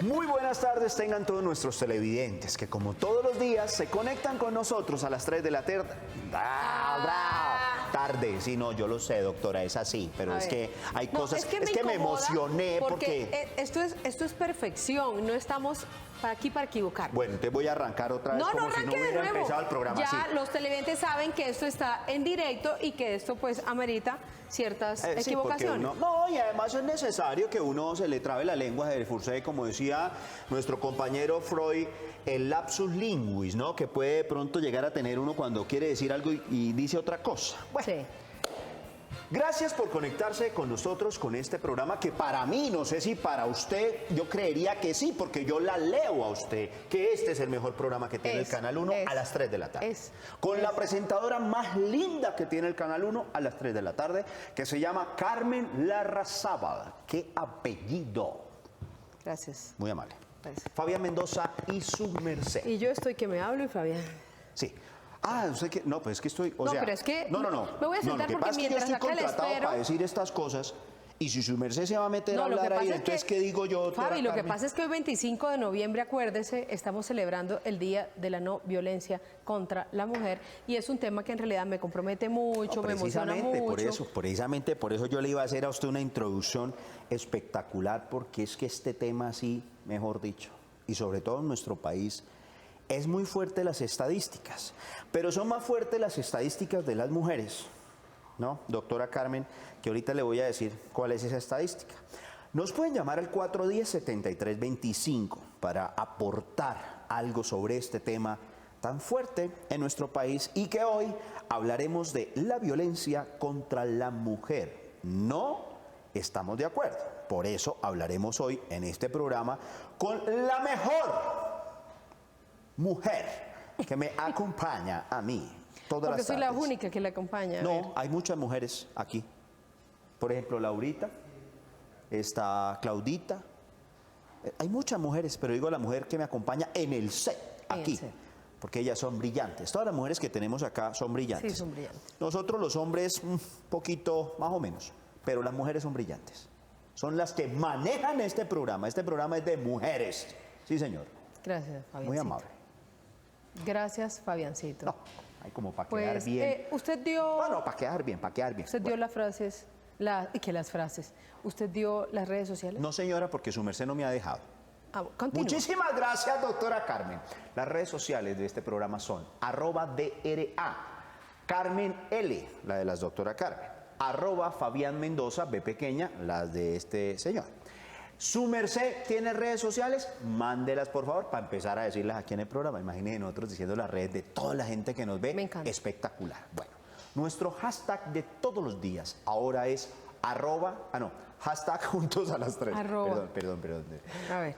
Muy buenas tardes tengan todos nuestros televidentes que como todos los días se conectan con nosotros a las 3 de la tarde. Tarde, sí, no, yo lo sé, doctora, es así, pero es que hay cosas, es que me emocioné porque esto es perfección, no estamos aquí para equivocar. Bueno, te voy a arrancar otra vez como si no hubiera empezado el programa así. Ya los televidentes saben que esto está en directo y que esto pues amerita ciertas equivocaciones. No, y además es necesario que uno se le trabe la lengua de force, como decía nuestro compañero Freud, el lapsus linguis, ¿no? Que puede de pronto llegar a tener uno cuando quiere decir algo y dice otra cosa. Bueno. Sí. Gracias por conectarse con nosotros con este programa que para mí, no sé si para usted, yo creería que sí, porque yo la leo a usted, que este es el mejor programa que tiene el Canal 1 a las 3 de la tarde. Con la presentadora más linda que tiene el Canal 1 a las 3 de la tarde, que se llama Carmen Larrazábal. ¡Qué apellido! Gracias. Muy amable. Gracias. Fabián Mendoza y su merced. Y yo estoy que me hablo y Fabián. Sí. Ah, usted que no, pues es que estoy, no, pero es que no. Me voy a sentar porque mientras yo estoy acá contratado espero para decir estas cosas y si su merced se va a meter a hablar ahí, entonces ¿qué digo yo? Fabi, lo que pasa es que hoy 25 de noviembre, acuérdese, estamos celebrando el Día de la No Violencia contra la Mujer y es un tema que en realidad me compromete mucho, me emociona mucho. Precisamente por eso yo le iba a hacer a usted una introducción espectacular, porque es que este tema así, mejor dicho, y sobre todo en nuestro país, es muy fuerte las estadísticas, pero son más fuertes las estadísticas de las mujeres, ¿no? Doctora Carmen, que ahorita le voy a decir cuál es esa estadística. Nos pueden llamar al 410-7325 para aportar algo sobre este tema tan fuerte en nuestro país y que hoy hablaremos de la violencia contra la mujer. No estamos de acuerdo, por eso hablaremos hoy en este programa con la mejor mujer que me acompaña a mí todas Porque las tardes. soy la única que le acompaña. No, hay muchas mujeres aquí. Por ejemplo, Laurita, está Claudita. Hay muchas mujeres, pero digo la mujer que me acompaña en el set, aquí. Porque ellas son brillantes. Todas las mujeres que tenemos acá son brillantes. Sí, son brillantes. Nosotros los hombres, un poquito más o menos, pero las mujeres son brillantes. Son las que manejan este programa. Este programa es de mujeres. Sí, señor. Gracias, Fabiancito. Muy amable. Gracias, Fabiancito. No, hay como para quedar bien. Usted dio... No, para quedar bien, para quedar bien. Usted dio las frases, las frases. ¿Usted dio las redes sociales? No, señora, porque su merced no me ha dejado. Continúa. Muchísimas gracias, doctora Carmen. Las redes sociales de este programa son @DRA, Carmen L, la de las doctora Carmen, @Fabián Mendoza, B pequeña, las de este señor. ¿Su merced tiene redes sociales? Mándelas, por favor, para empezar a decirlas aquí en el programa. Imagínense nosotros diciendo las redes de toda la gente que nos ve. Me encanta. Espectacular. Bueno, nuestro hashtag de todos los días ahora es hashtag juntos a las 3. Perdón. A ver.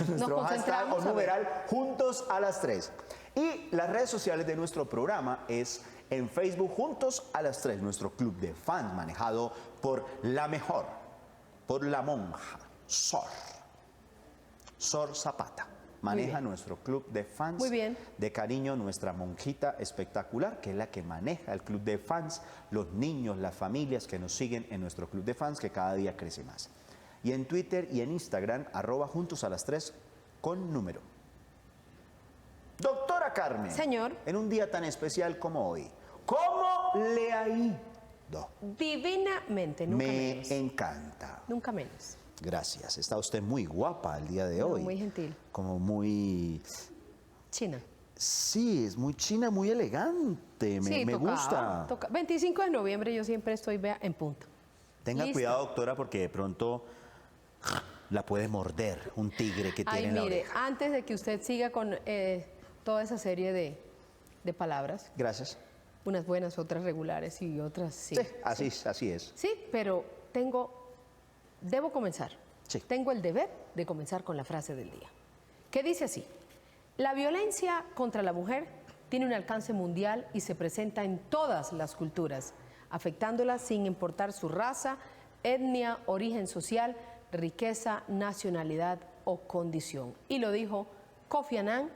Nuestro hashtag o numeral juntos a las 3. Y las redes sociales de nuestro programa es en Facebook Juntos a las 3, nuestro club de fans manejado por la mejor, por la monja. Sor Zapata maneja nuestro club de fans. Muy bien. De cariño, nuestra monjita espectacular, que es la que maneja el club de fans, los niños, las familias que nos siguen en nuestro club de fans, que cada día crece más. Y en Twitter y en Instagram, @juntos a las 3 con número. Doctora Carmen. Señor. En un día tan especial como hoy, ¿cómo le ha ido? Divinamente, nunca menos. Me encanta. Nunca menos. Gracias. Está usted muy guapa el día de hoy. Muy gentil. Como muy... China. Sí, es muy china, muy elegante. Me gusta. 25 de noviembre yo siempre estoy en punto. Tenga cuidado, doctora, porque de pronto la puede morder un tigre que tiene en la oreja. Antes de que usted siga con toda esa serie de palabras. Gracias. Unas buenas, otras regulares y otras sí. Sí, así es. Sí, pero debo comenzar. Sí. Tengo el deber de comenzar con la frase del día, que dice así: la violencia contra la mujer tiene un alcance mundial y se presenta en todas las culturas, afectándola sin importar su raza, etnia, origen social, riqueza, nacionalidad o condición. Y lo dijo Kofi Annan,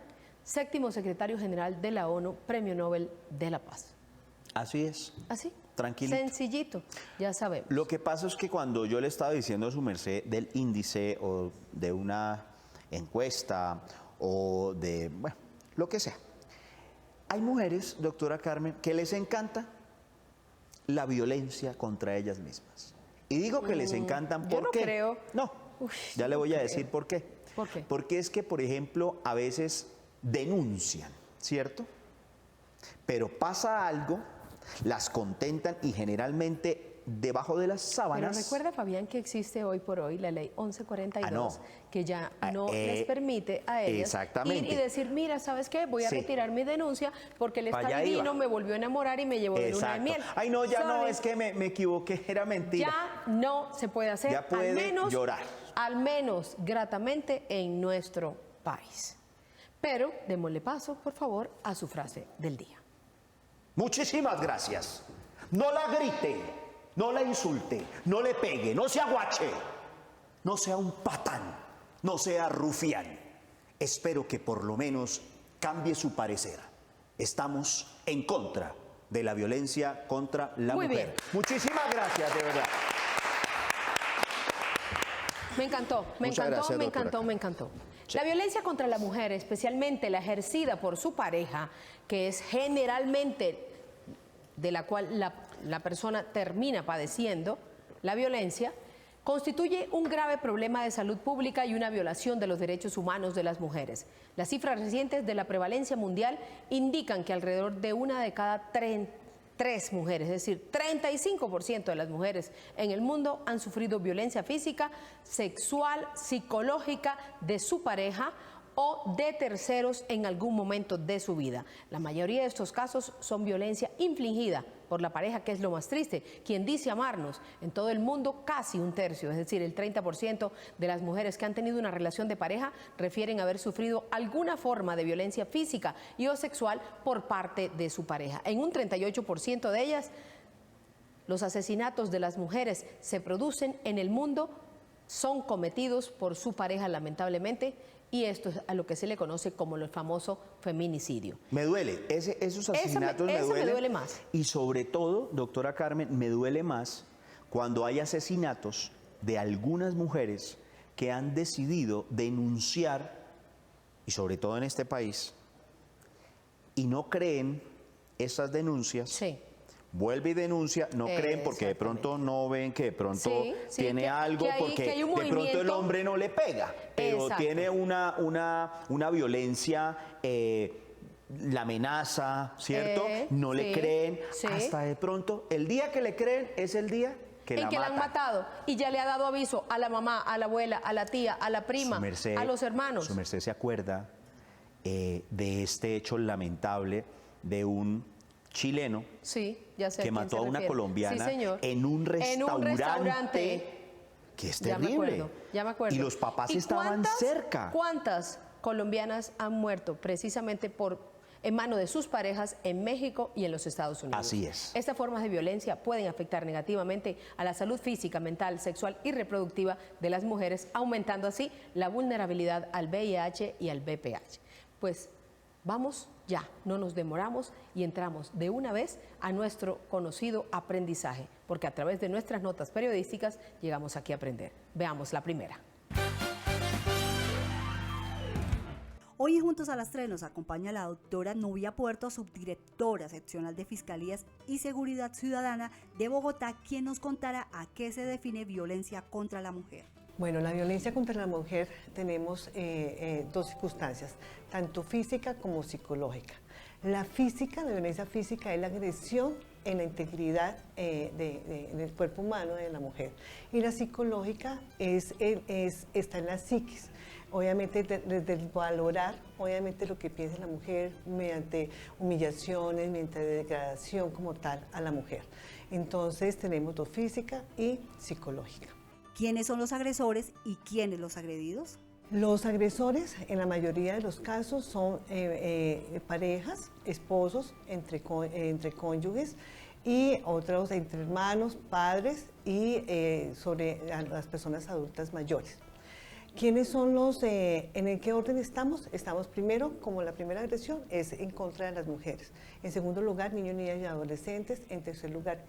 7º secretario general de la ONU, Premio Nobel de la Paz. Así es. Así. Tranquilito. Sencillito, ya sabemos. Lo que pasa es que cuando yo le estaba diciendo a su merced del índice o de una encuesta o de, bueno, lo que sea. Hay mujeres, doctora Carmen, que les encanta la violencia contra ellas mismas. Y digo que les encantan yo no porque... creo. No, ya le voy a decir por qué. ¿Por qué? Porque es que, por ejemplo, a veces denuncian, ¿cierto? Pero pasa algo, las contentan y generalmente debajo de las sábanas... Pero recuerda, Fabián, que existe hoy por hoy la ley 1142, que ya no les permite a ellas ir y decir, mira, ¿sabes qué? Voy a retirar mi denuncia porque él está divino, me volvió a enamorar y me llevó de luna de miel. Ay, no, ya no, es que me equivoqué, era mentira. Ya no se puede hacer, ya puede al menos, llorar. Al menos gratamente en nuestro país. Pero démosle paso, por favor, a su frase del día. Muchísimas gracias. No la grite, no la insulte, no le pegue, no se aguache, no sea un patán, no sea rufián. Espero que por lo menos cambie su parecer. Estamos en contra de la violencia contra la mujer. Bien. Muchísimas gracias, de verdad. Me encantó, me encantó. Sí. La violencia contra la mujer, especialmente la ejercida por su pareja, que es generalmente de la cual la persona termina padeciendo la violencia, constituye un grave problema de salud pública y una violación de los derechos humanos de las mujeres. Las cifras recientes de la prevalencia mundial indican que alrededor de una de cada tres mujeres, es decir, 35% de las mujeres en el mundo han sufrido violencia física, sexual, psicológica de su pareja o de terceros en algún momento de su vida. La mayoría de estos casos son violencia infligida por la pareja, que es lo más triste, quien dice amarnos. En todo el mundo, casi un tercio, es decir, el 30% de las mujeres que han tenido una relación de pareja refieren haber sufrido alguna forma de violencia física y o sexual por parte de su pareja. En un 38% de ellas, los asesinatos de las mujeres se producen en el mundo, son cometidos por su pareja, lamentablemente, y esto es a lo que se le conoce como el famoso feminicidio. Me duele, esos asesinatos me duele más. Y sobre todo, doctora Carmen, me duele más cuando hay asesinatos de algunas mujeres que han decidido denunciar, y sobre todo en este país, y no creen esas denuncias. Sí. Vuelve y denuncia, no creen porque de pronto no ven que de pronto tiene algo, porque de pronto el hombre no le pega, pero tiene una violencia, la amenaza, ¿cierto? No le creen, hasta de pronto, el día que le creen es el día que la han matado y ya le ha dado aviso a la mamá, a la abuela, a la tía, a la prima, a los hermanos. Su merced se acuerda de este hecho lamentable de un chileno que mató a una colombiana en un restaurante, que es terrible. Ya me acuerdo. Y los papás estaban cerca. ¿Cuántas colombianas han muerto precisamente en manos de sus parejas en México y en los Estados Unidos? Así es. Estas formas de violencia pueden afectar negativamente a la salud física, mental, sexual y reproductiva de las mujeres, aumentando así la vulnerabilidad al VIH y al VPH. Pues vamos ya, no nos demoramos y entramos de una vez a nuestro conocido aprendizaje, porque a través de nuestras notas periodísticas llegamos aquí a aprender. Veamos la primera. Hoy en Juntos a las 3 nos acompaña la doctora Nubia Puerto, subdirectora seccional de Fiscalías y Seguridad Ciudadana de Bogotá, quien nos contará a qué se define violencia contra la mujer. Bueno, la violencia contra la mujer tenemos dos circunstancias, tanto física como psicológica. La violencia física es la agresión en la integridad del cuerpo humano de la mujer. Y la psicológica está en la psiquis. Obviamente, desde valorar, obviamente, lo que piensa la mujer mediante humillaciones, mediante degradación como tal a la mujer. Entonces, tenemos dos, física y psicológica. ¿Quiénes son los agresores y quiénes los agredidos? Los agresores, en la mayoría de los casos, son parejas, esposos, entre cónyuges y otros entre hermanos, padres y sobre las personas adultas mayores. ¿Quiénes son en qué orden estamos? Estamos primero, como la primera agresión, es en contra de las mujeres. En segundo lugar, niños, niñas y adolescentes. En tercer lugar,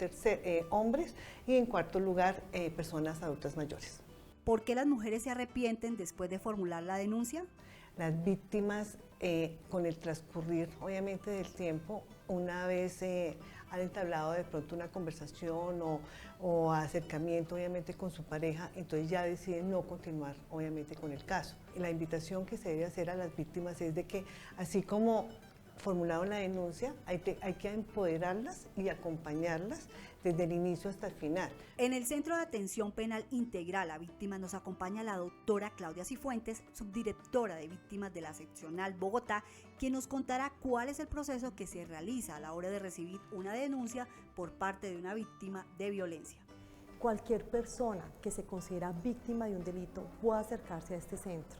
hombres. Y en cuarto lugar, personas adultas mayores. ¿Por qué las mujeres se arrepienten después de formular la denuncia? Las víctimas, con el transcurrir, obviamente, del tiempo, una vez han entablado de pronto una conversación o acercamiento, obviamente, con su pareja, entonces ya deciden no continuar, obviamente, con el caso. Y la invitación que se debe hacer a las víctimas es de que, así como formularon la denuncia, hay que empoderarlas y acompañarlas desde el inicio hasta el final. En el Centro de Atención Penal Integral a Víctimas nos acompaña la doctora Claudia Cifuentes, subdirectora de Víctimas de la Seccional Bogotá, quien nos contará cuál es el proceso que se realiza a la hora de recibir una denuncia por parte de una víctima de violencia. Cualquier persona que se considera víctima de un delito puede acercarse a este centro,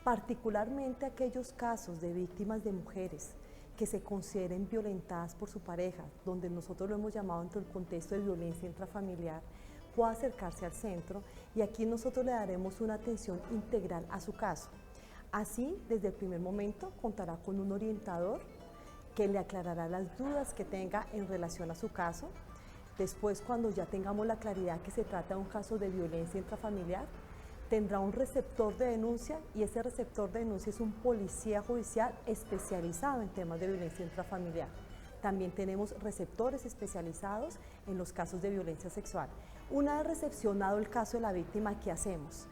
particularmente aquellos casos de víctimas de mujeres que se consideren violentadas por su pareja, donde nosotros lo hemos llamado dentro del contexto de violencia intrafamiliar, puede acercarse al centro y aquí nosotros le daremos una atención integral a su caso. Así, desde el primer momento, contará con un orientador que le aclarará las dudas que tenga en relación a su caso. Después, cuando ya tengamos la claridad que se trata de un caso de violencia intrafamiliar, tendrá un receptor de denuncia y ese receptor de denuncia es un policía judicial especializado en temas de violencia intrafamiliar. También tenemos receptores especializados en los casos de violencia sexual. Una vez recepcionado el caso de la víctima, ¿qué hacemos?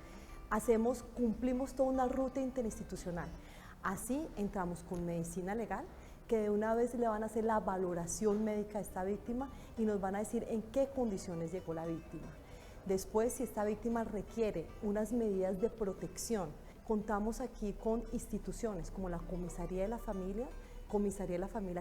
Cumplimos toda una ruta interinstitucional. Así entramos con medicina legal, que de una vez le van a hacer la valoración médica a esta víctima y nos van a decir en qué condiciones llegó la víctima. Después, si esta víctima requiere unas medidas de protección, contamos aquí con instituciones como la Comisaría de la Familia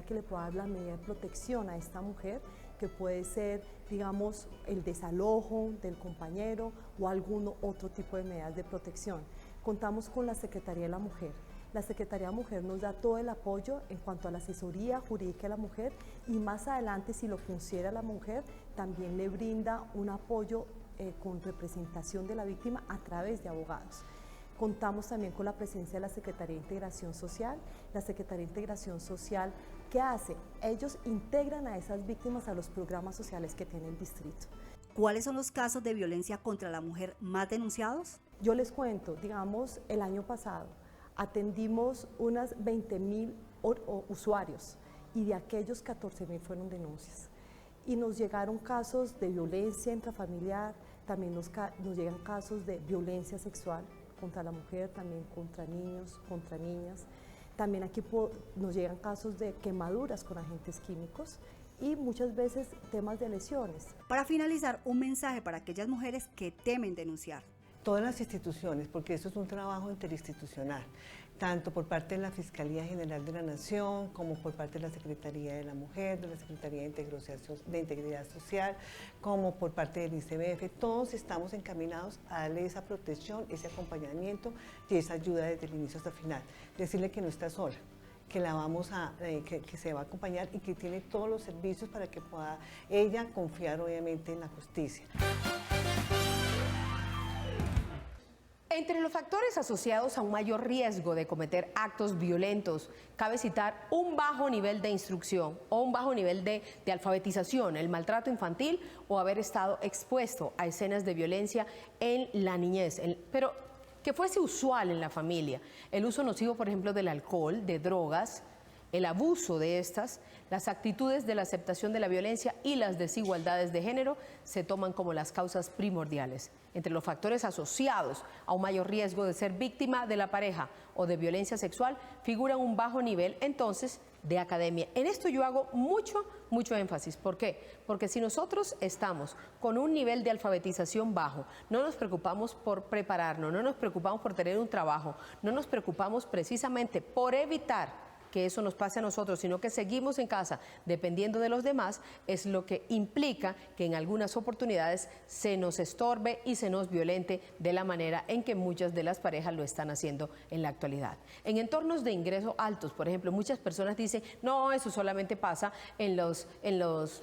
que le pueda dar la medida de protección a esta mujer, que puede ser, digamos, el desalojo del compañero o algún otro tipo de medidas de protección. Contamos con la Secretaría de la Mujer. La Secretaría de la Mujer nos da todo el apoyo en cuanto a la asesoría jurídica de la mujer y más adelante, si lo considera la mujer, también le brinda un apoyo con representación de la víctima a través de abogados. Contamos también con la presencia de la Secretaría de Integración Social. La Secretaría de Integración Social, ¿qué hace? Ellos integran a esas víctimas a los programas sociales que tiene el distrito. ¿Cuáles son los casos de violencia contra la mujer más denunciados? Yo les cuento, digamos, el año pasado atendimos unas 20.000 usuarios y de aquellos 14.000 fueron denuncias. Y nos llegaron casos de violencia intrafamiliar, también nos llegan casos de violencia sexual contra la mujer, también contra niños, contra niñas. También aquí nos llegan casos de quemaduras con agentes químicos y muchas veces temas de lesiones. Para finalizar, un mensaje para aquellas mujeres que temen denunciar. Todas las instituciones, porque esto es un trabajo interinstitucional, tanto por parte de la Fiscalía General de la Nación, como por parte de la Secretaría de la Mujer, de la Secretaría de Integridad Social, como por parte del ICBF, todos estamos encaminados a darle esa protección, ese acompañamiento y esa ayuda desde el inicio hasta el final. Decirle que no está sola, que que se va a acompañar y que tiene todos los servicios para que pueda ella confiar obviamente en la justicia. Entre los factores asociados a un mayor riesgo de cometer actos violentos, cabe citar un bajo nivel de instrucción o un bajo nivel de alfabetización, el maltrato infantil o haber estado expuesto a escenas de violencia en la niñez. Pero que fuese usual en la familia, el uso nocivo, por ejemplo, del alcohol, de drogas, el abuso de estas, las actitudes de la aceptación de la violencia y las desigualdades de género se toman como las causas primordiales. Entre los factores asociados a un mayor riesgo de ser víctima de la pareja o de violencia sexual figura un bajo nivel, entonces, de academia. En esto yo hago mucho énfasis. ¿Por qué? Porque si nosotros estamos con un nivel de alfabetización bajo, no nos preocupamos por prepararnos, no nos preocupamos por tener un trabajo, no nos preocupamos precisamente por evitar que eso nos pase a nosotros, sino que seguimos en casa dependiendo de los demás, es lo que implica que en algunas oportunidades se nos estorbe y se nos violente de la manera en que muchas de las parejas lo están haciendo en la actualidad. En entornos de ingresos altos, por ejemplo, muchas personas dicen, no, eso solamente pasa en los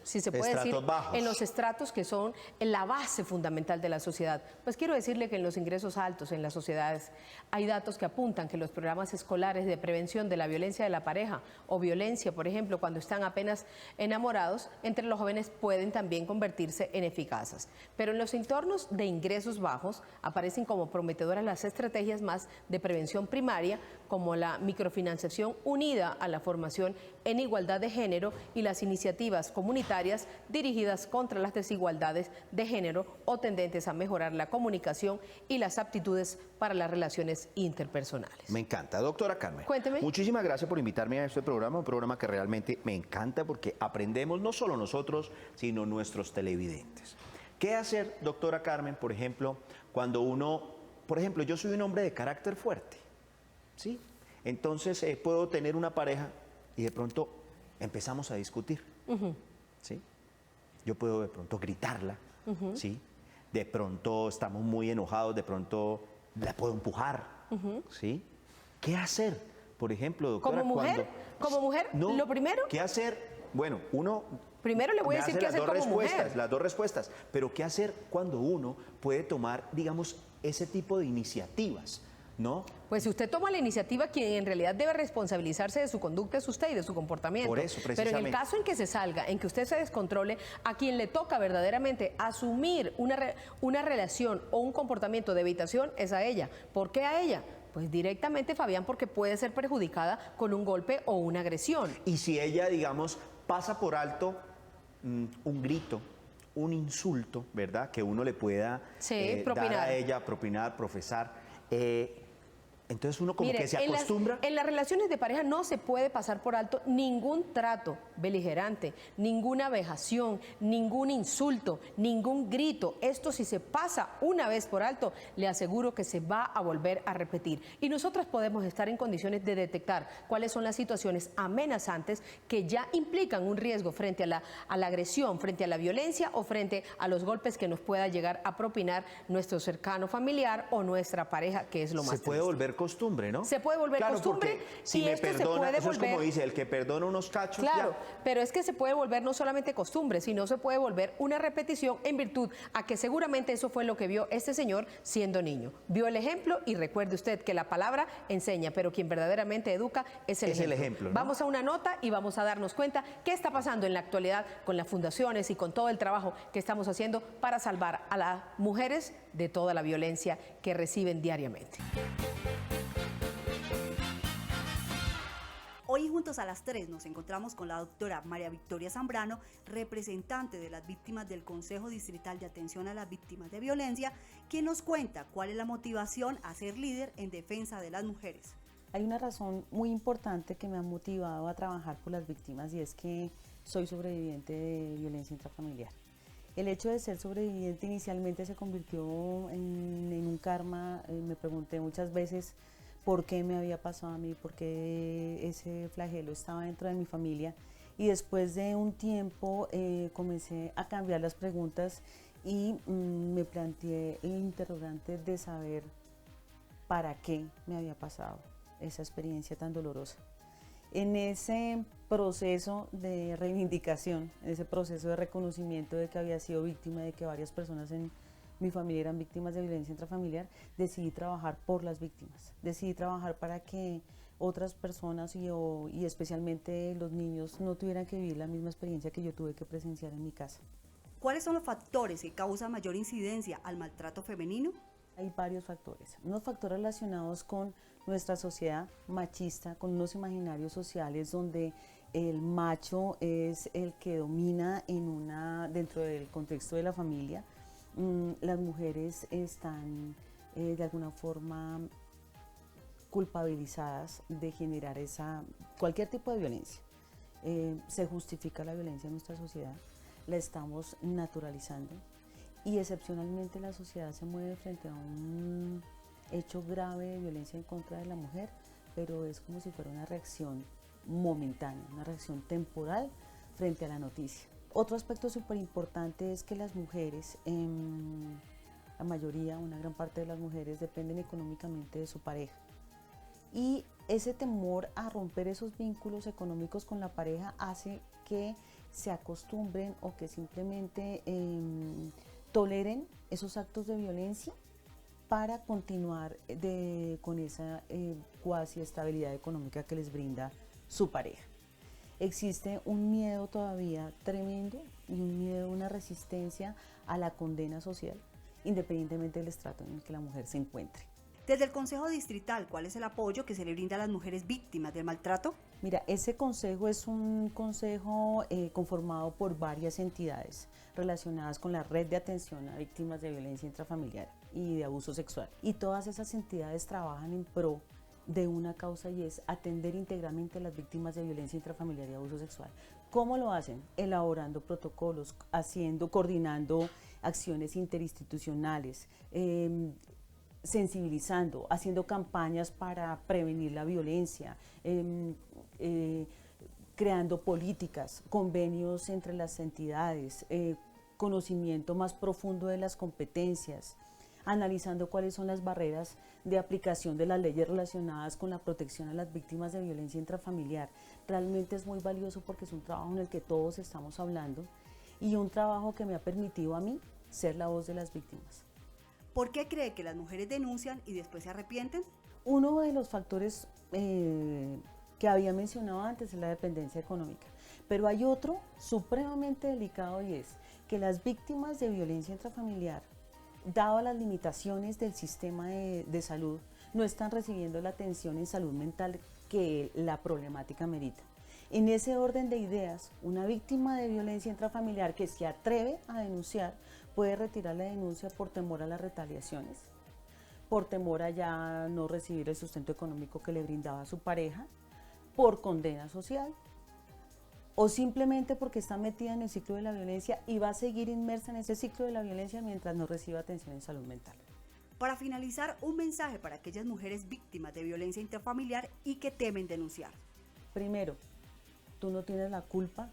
si se puede decir, bajos, en los estratos que son la base fundamental de la sociedad. Pues quiero decirle que en los ingresos altos en las sociedades hay datos que apuntan que los programas escolares de prevención de la violencia de la pareja, o violencia, por ejemplo, cuando están apenas enamorados, entre los jóvenes pueden también convertirse en eficaces. Pero en los entornos de ingresos bajos aparecen como prometedoras las estrategias más de prevención primaria, como la microfinanciación unida a la formación en igualdad de género y las iniciativas comunitarias dirigidas contra las desigualdades de género o tendentes a mejorar la comunicación y las aptitudes para las relaciones interpersonales. Me encanta. Doctora Carmen, Cuénteme. muchísimas gracias por invitarme a este programa, un programa que realmente me encanta porque aprendemos no solo nosotros, sino nuestros televidentes. ¿Qué hacer, doctora Carmen, por ejemplo, cuando uno, por ejemplo, yo soy un hombre de carácter fuerte, ¿sí? Entonces puedo tener una pareja y de pronto empezamos a discutir, ¿sí? Yo puedo de pronto gritarla, ¿sí? De pronto estamos muy enojados, de pronto la puedo empujar, ¿sí? ¿Qué hacer, por ejemplo, doctora? Como mujer, No, lo primero, ¿qué hacer? Bueno, uno... primero le voy a me decir hace qué las hacer dos como respuestas, mujer. las dos respuestas. Pero ¿qué hacer cuando uno puede tomar, digamos, ese tipo de iniciativas, ¿no? Pues si usted toma la iniciativa, quien en realidad debe responsabilizarse de su conducta es usted y de su comportamiento. Por eso, Pero en precisamente. el caso en que se salga, en que usted se descontrole, a quien le toca verdaderamente asumir una relación o un comportamiento de evitación es a ella. ¿Por qué a ella? Pues directamente, Fabián, porque puede ser perjudicada con un golpe o una agresión. Y si ella, digamos, pasa por alto un grito, un insulto, ¿verdad? Que uno le pueda Sí, dar propinar. a ella, propinar, profesar. Entonces uno como Mire, que se acostumbra. en las relaciones de pareja no se puede pasar por alto ningún trato beligerante, ninguna vejación, ningún insulto, ningún grito. Esto, si se pasa una vez por alto, le aseguro que se va a volver a repetir. Y nosotros podemos estar en condiciones de detectar cuáles son las situaciones amenazantes que ya implican un riesgo frente a la agresión, frente a la violencia o frente a los golpes que nos pueda llegar a propinar nuestro cercano familiar o nuestra pareja, que es lo más Se puede triste. volver costumbre, ¿no? Se puede volver claro, costumbre, porque si y me esto se perdona, puede eso es como volver- dice, el que perdona unos cachos, Claro, ya. pero es que se puede volver no solamente costumbre, sino se puede volver una repetición en virtud a que seguramente eso fue lo que vio este señor siendo niño. Vio el ejemplo y recuerde usted que la palabra enseña, pero quien verdaderamente educa es el ejemplo. ¿no? Vamos a una nota y vamos a darnos cuenta qué está pasando en la actualidad con las fundaciones y con todo el trabajo que estamos haciendo para salvar a las mujeres de toda la violencia que reciben diariamente. Hoy Juntos a las 3 nos encontramos con la doctora María Victoria Zambrano, representante de las víctimas del Consejo Distrital de Atención a las Víctimas de Violencia, quien nos cuenta cuál es la motivación a ser líder en defensa de las mujeres. Hay una razón muy importante que me ha motivado a trabajar por las víctimas y es que soy sobreviviente de violencia intrafamiliar. El hecho de ser sobreviviente inicialmente se convirtió en un karma. Me pregunté muchas veces por qué me había pasado a mí, por qué ese flagelo estaba dentro de mi familia. Y después de un tiempo comencé a cambiar las preguntas y me planteé el interrogante de saber para qué me había pasado esa experiencia tan dolorosa. En ese proceso de reivindicación, en ese proceso de reconocimiento de que había sido víctima, de que varias personas en mi familia eran víctimas de violencia intrafamiliar, decidí trabajar por las víctimas, decidí trabajar para que otras personas y especialmente los niños no tuvieran que vivir la misma experiencia que yo tuve que presenciar en mi casa. ¿Cuáles son los factores que causan mayor incidencia al maltrato femenino? Hay varios factores, unos factores relacionados con nuestra sociedad machista, con unos imaginarios sociales donde el macho es el que domina dentro del contexto de la familia. Las mujeres están de alguna forma culpabilizadas de generar cualquier tipo de violencia. Se justifica la violencia en nuestra sociedad, la estamos naturalizando y excepcionalmente la sociedad se mueve frente a un hecho grave de violencia en contra de la mujer, pero es como si fuera una reacción momentánea, una reacción temporal frente a la noticia. Otro aspecto súper importante es que las mujeres, la mayoría, una gran parte de las mujeres dependen económicamente de su pareja. Y ese temor a romper esos vínculos económicos con la pareja hace que se acostumbren o que simplemente toleren esos actos de violencia para continuar con esa cuasi estabilidad económica que les brinda su pareja. Existe un miedo todavía tremendo y un miedo, una resistencia a la condena social, independientemente del estrato en el que la mujer se encuentre. Desde el Consejo Distrital, ¿cuál es el apoyo que se le brinda a las mujeres víctimas del maltrato? Mira, ese consejo es un consejo conformado por varias entidades relacionadas con la red de atención a víctimas de violencia intrafamiliar y de abuso sexual. Y todas esas entidades trabajan en pro de una causa y es atender integralmente a las víctimas de violencia intrafamiliar y abuso sexual. ¿Cómo lo hacen? Elaborando protocolos, coordinando acciones interinstitucionales, sensibilizando, haciendo campañas para prevenir la violencia, creando políticas, convenios entre las entidades, conocimiento más profundo de las competencias, analizando cuáles son las barreras de aplicación de las leyes relacionadas con la protección a las víctimas de violencia intrafamiliar. Realmente es muy valioso porque es un trabajo en el que todos estamos hablando y un trabajo que me ha permitido a mí ser la voz de las víctimas. ¿Por qué cree que las mujeres denuncian y después se arrepienten? Uno de los factores que había mencionado antes es la dependencia económica, pero hay otro supremamente delicado y es que las víctimas de violencia intrafamiliar, dado las limitaciones del sistema de salud, no están recibiendo la atención en salud mental que la problemática merita. En ese orden de ideas, una víctima de violencia intrafamiliar que se atreve a denunciar puede retirar la denuncia por temor a las retaliaciones, por temor a ya no recibir el sustento económico que le brindaba su pareja, por condena social, o simplemente porque está metida en el ciclo de la violencia y va a seguir inmersa en ese ciclo de la violencia mientras no reciba atención en salud mental. Para finalizar, un mensaje para aquellas mujeres víctimas de violencia intrafamiliar y que temen denunciar. Primero, tú no tienes la culpa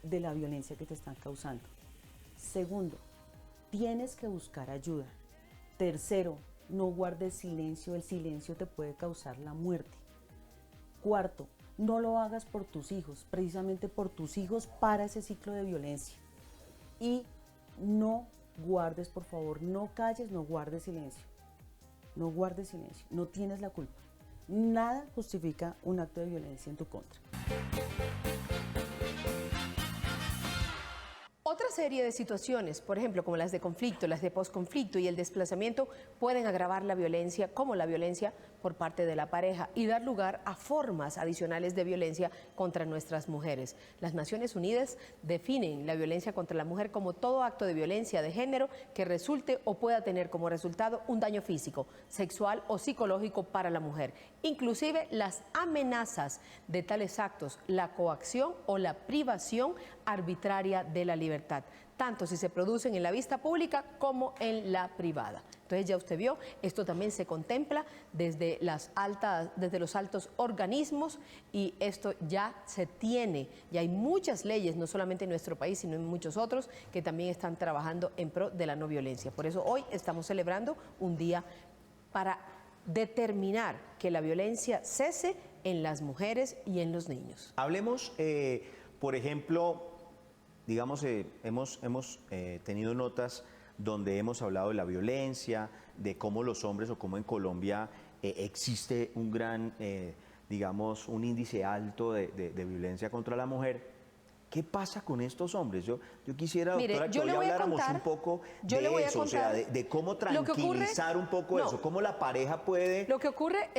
de la violencia que te están causando. Segundo, tienes que buscar ayuda. Tercero, no guardes silencio, el silencio te puede causar la muerte. Cuarto, no lo hagas por tus hijos, precisamente por tus hijos para ese ciclo de violencia. Y no guardes, por favor, no calles, no guardes silencio. No guardes silencio, no tienes la culpa. Nada justifica un acto de violencia en tu contra. Otra serie de situaciones, por ejemplo, como las de conflicto, las de posconflicto y el desplazamiento, pueden agravar la violencia, como la violencia por parte de la pareja, y dar lugar a formas adicionales de violencia contra nuestras mujeres. Las Naciones Unidas definen la violencia contra la mujer como todo acto de violencia de género que resulte o pueda tener como resultado un daño físico, sexual o psicológico para la mujer, inclusive las amenazas de tales actos, la coacción o la privación arbitraria de la libertad, tanto si se producen en la vista pública como en la privada. Entonces ya usted vio, esto también se contempla desde los altos organismos y esto ya se tiene. Ya hay muchas leyes, no solamente en nuestro país, sino en muchos otros, que también están trabajando en pro de la no violencia. Por eso hoy estamos celebrando un día para determinar que la violencia cese en las mujeres y en los niños. Hablemos, por ejemplo, digamos, hemos tenido notas donde hemos hablado de la violencia, de cómo los hombres o cómo en Colombia existe un gran, digamos, un índice alto de violencia contra la mujer. ¿Qué pasa con estos hombres? Yo quisiera, doctora, que hoy habláramos un poco de eso, o sea, de cómo tranquilizar un poco eso, cómo la pareja puede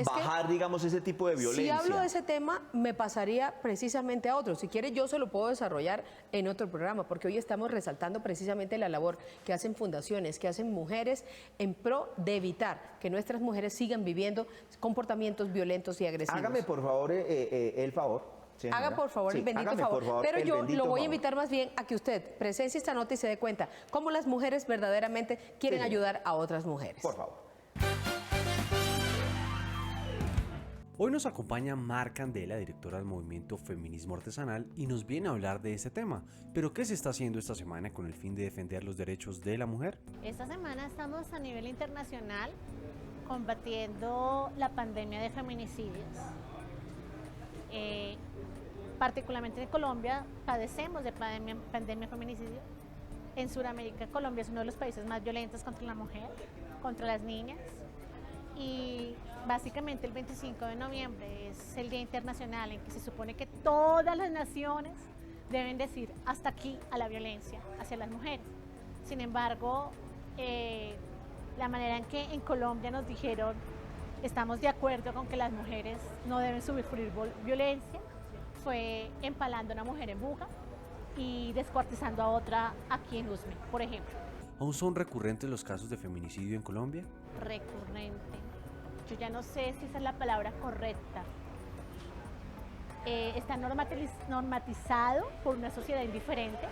bajar, digamos, ese tipo de violencia. Si hablo de ese tema, me pasaría precisamente a otro. Si quiere, yo se lo puedo desarrollar en otro programa, porque hoy estamos resaltando precisamente la labor que hacen fundaciones, que hacen mujeres en pro de evitar que nuestras mujeres sigan viviendo comportamientos violentos y agresivos. Hágame, por favor, el favor. Señora. Haga por favor el bendito favor. Pero yo lo voy a invitar más bien a que usted presencie esta nota y se dé cuenta cómo las mujeres verdaderamente quieren ayudar a otras mujeres. Por favor. Hoy nos acompaña Mar Candela, directora del movimiento Feminismo Artesanal, y nos viene a hablar de este tema. ¿Pero qué se está haciendo esta semana con el fin de defender los derechos de la mujer? Esta semana estamos a nivel internacional combatiendo la pandemia de feminicidios. Particularmente en Colombia padecemos de pandemia de feminicidio. En Sudamérica, Colombia es uno de los países más violentos contra la mujer, contra las niñas. y básicamente el 25 de noviembre es el Día Internacional en que se supone que todas las naciones deben decir hasta aquí a la violencia hacia las mujeres. Sin embargo, la manera en que en Colombia nos dijeron estamos de acuerdo con que las mujeres no deben sufrir violencia fue empalando a una mujer en Buga y descuartizando a otra aquí en Usme, por ejemplo. ¿Aún son recurrentes los casos de feminicidio en Colombia? Recurrente. Yo ya no sé si esa es la palabra correcta. Está normatizado por una sociedad indiferente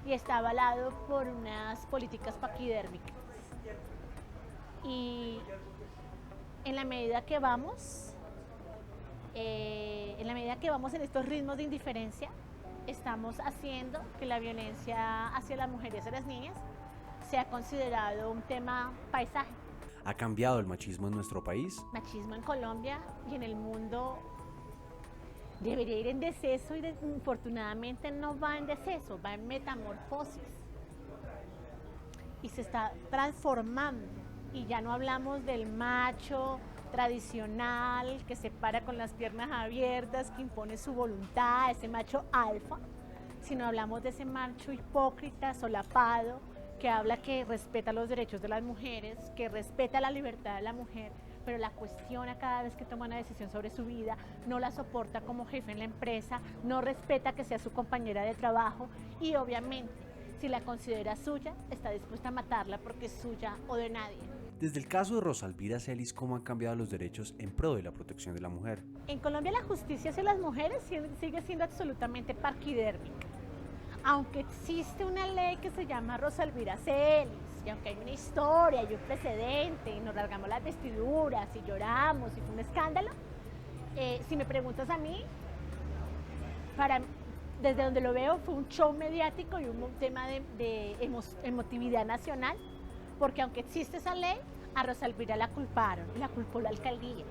y está avalado por unas políticas paquidérmicas. Y en la medida que vamos en estos ritmos de indiferencia, estamos haciendo que la violencia hacia las mujeres y hacia las niñas sea considerado un tema paisaje. ¿Ha cambiado el machismo en nuestro país? Machismo en Colombia y en el mundo debería ir en deceso y infortunadamente no va en deceso, va en metamorfosis. Y se está transformando. Y ya no hablamos del macho tradicional que se para con las piernas abiertas, que impone su voluntad, ese macho alfa, sino hablamos de ese macho hipócrita, solapado, que habla que respeta los derechos de las mujeres, que respeta la libertad de la mujer, pero la cuestiona cada vez que toma una decisión sobre su vida, no la soporta como jefe en la empresa, no respeta que sea su compañera de trabajo y obviamente, si la considera suya, está dispuesta a matarla porque es suya o de nadie. Desde el caso de Rosalvira Celis, ¿cómo han cambiado los derechos en pro de la protección de la mujer? En Colombia la justicia hacia las mujeres sigue siendo absolutamente paquidérmica. Aunque existe una ley que se llama Rosalvira Celis, y aunque hay una historia y un precedente, y nos rasgamos las vestiduras, y lloramos, y fue un escándalo, si me preguntas a mí, desde donde lo veo fue un show mediático y un tema de emotividad nacional, porque aunque existe esa ley, a Rosalvira la culparon, y la culpó la alcaldía.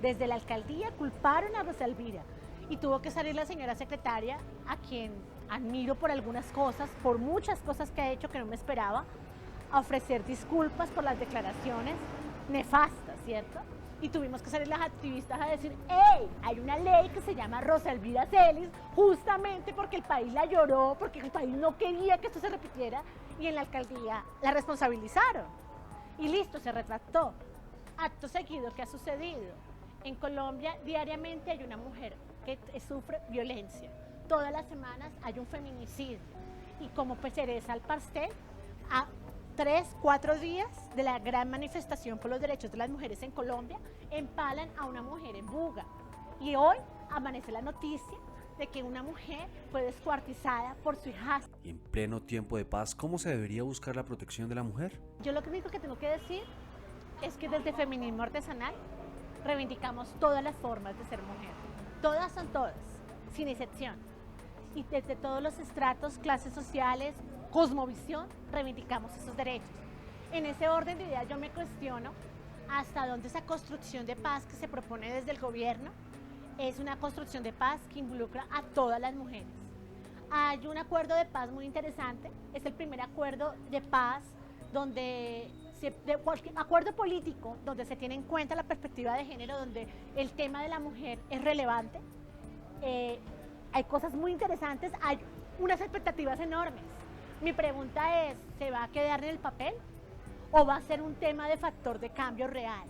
Desde la alcaldía culparon a Rosalvira, y tuvo que salir la señora secretaria, a quien admiro por algunas cosas, por muchas cosas que ha hecho que no me esperaba, a ofrecer disculpas por las declaraciones nefastas, ¿cierto? Y tuvimos que salir las activistas a decir, ¡hey! Hay una ley que se llama Rosalvira Celis, justamente porque el país la lloró, porque el país no quería que esto se repitiera, y en la alcaldía la responsabilizaron. Y listo, se retractó. Acto seguido, ¿qué ha sucedido? En Colombia diariamente hay una mujer que sufre violencia. Todas las semanas hay un feminicidio. Y como cereza al pastel, a 3, 4 días de la gran manifestación por los derechos de las mujeres en Colombia, empalan a una mujer en Buga. Y hoy amanece la noticia de que una mujer fue descuartizada por su hijastra. Y en pleno tiempo de paz, ¿cómo se debería buscar la protección de la mujer? Yo lo único que tengo que decir es que desde Feminismo Artesanal reivindicamos todas las formas de ser mujer. Todas son todas, sin excepción. Y desde todos los estratos, clases sociales, cosmovisión, reivindicamos esos derechos. En ese orden de ideas yo me cuestiono hasta dónde esa construcción de paz que se propone desde el gobierno es una construcción de paz que involucra a todas las mujeres. Hay un acuerdo de paz muy interesante, es el primer acuerdo de paz acuerdo político donde se tiene en cuenta la perspectiva de género, donde el tema de la mujer es relevante. Hay cosas muy interesantes, hay unas expectativas enormes. Mi pregunta es, ¿se va a quedar en el papel o va a ser un tema de factor de cambio real?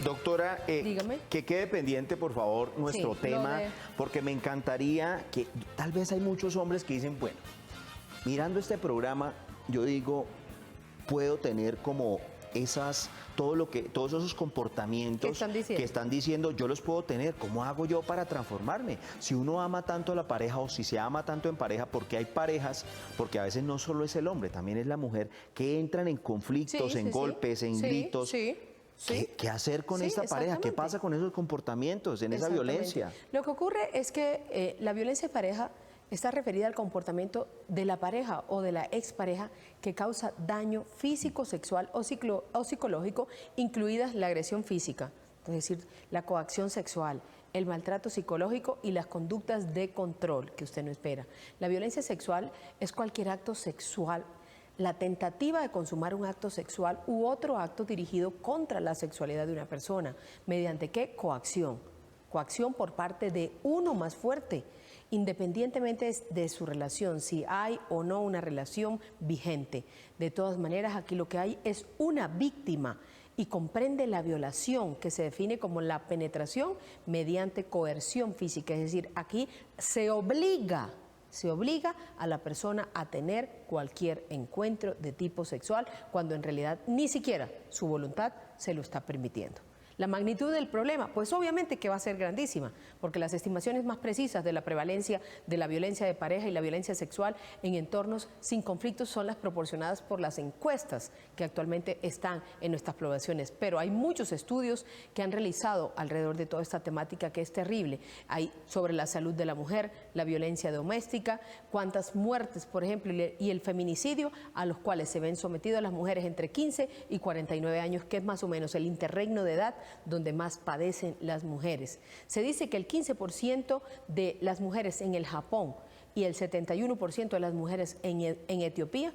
Doctora, Dígame. que quede pendiente, por favor, nuestro Sí, tema, porque me encantaría que, tal vez hay muchos hombres que dicen, bueno, mirando este programa, yo digo, puedo tener como todos esos comportamientos que están diciendo, yo los puedo tener, ¿cómo hago yo para transformarme? Si uno ama tanto a la pareja o si se ama tanto en pareja, porque hay parejas, porque a veces no solo es el hombre, también es la mujer, que entran en conflictos, en golpes, en gritos. ¿Qué hacer con esta pareja? ¿Qué pasa con esos comportamientos, en esa violencia? Lo que ocurre es que la violencia de pareja está referida al comportamiento de la pareja o de la expareja que causa daño físico, sexual o psicológico, incluidas la agresión física, es decir, la coacción sexual, el maltrato psicológico y las conductas de control que usted no espera. La violencia sexual es cualquier acto sexual, la tentativa de consumar un acto sexual u otro acto dirigido contra la sexualidad de una persona. ¿Mediante qué? Coacción. Coacción por parte de uno más fuerte, independientemente de su relación, si hay o no una relación vigente. De todas maneras, aquí lo que hay es una víctima y comprende la violación, que se define como la penetración mediante coerción física. Es decir, aquí se obliga a la persona a tener cualquier encuentro de tipo sexual, cuando en realidad ni siquiera su voluntad se lo está permitiendo. La magnitud del problema, pues obviamente que va a ser grandísima, porque las estimaciones más precisas de la prevalencia de la violencia de pareja y la violencia sexual en entornos sin conflictos son las proporcionadas por las encuestas que actualmente están en nuestras poblaciones. Pero hay muchos estudios que han realizado alrededor de toda esta temática que es terrible. Hay sobre la salud de la mujer, la violencia doméstica, cuántas muertes, por ejemplo, y el feminicidio a los cuales se ven sometidas las mujeres entre 15 y 49 años, que es más o menos el interregno de edad donde más padecen las mujeres. Se dice que el 15% de las mujeres en el Japón y el 71% de las mujeres en Etiopía